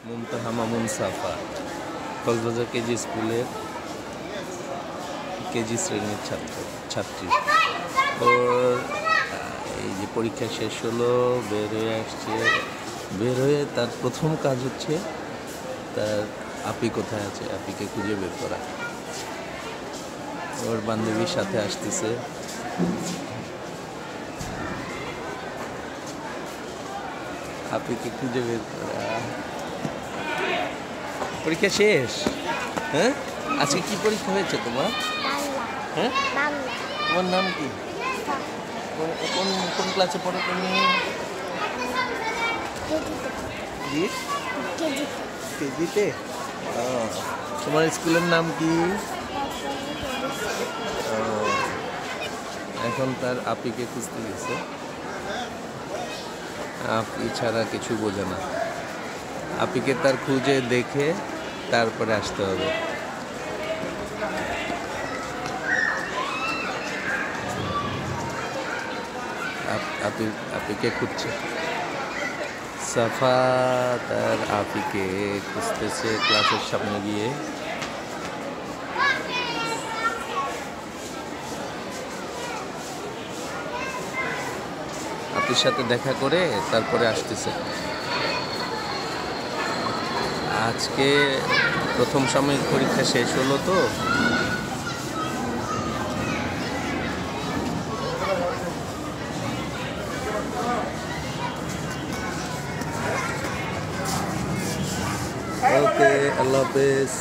মুমতাহা মামুন সাফা Cox's Bazar KG স্কুলের KG শ্রেণীর ছাত্রী। ওর এই যে পরীক্ষা শেষ হলো, বের হয়ে আসছে। বের হয়ে তার প্রথম কাজ হচ্ছে তার আপি কোথায় আছে, আপিকে খুঁজে বের করা। ওর বান্ধবীর সাথে আসতেছে। আপিকে খুঁজে বের করা। পরীক্ষা শেষ? হ্যাঁ, আজকে কি পরীক্ষা হয়েছে তোমার? হ্যাঁ, তোমার নাম কি? কোন কোন ক্লাসে পড়ো তুমি? কেজিতে। তোমার স্কুলের নাম কি? এখন তার আপিকে খুঁজতে গেছে। আপি ছাড়া কিছু বোঝে না। আপিকে তার খুঁজে দেখে তারপরে আসতে হবে। আপিকে খুঁজছে। সাফা তার আপিকে খুঁজতেছে ক্লাসের সামনে গিয়ে। আপির সাথে দেখা করে তারপরে আসতেছে। আজকে প্রথম সাময়িক পরীক্ষা শেষ হলো তো, ওকে, আল্লাহ হাফেজ।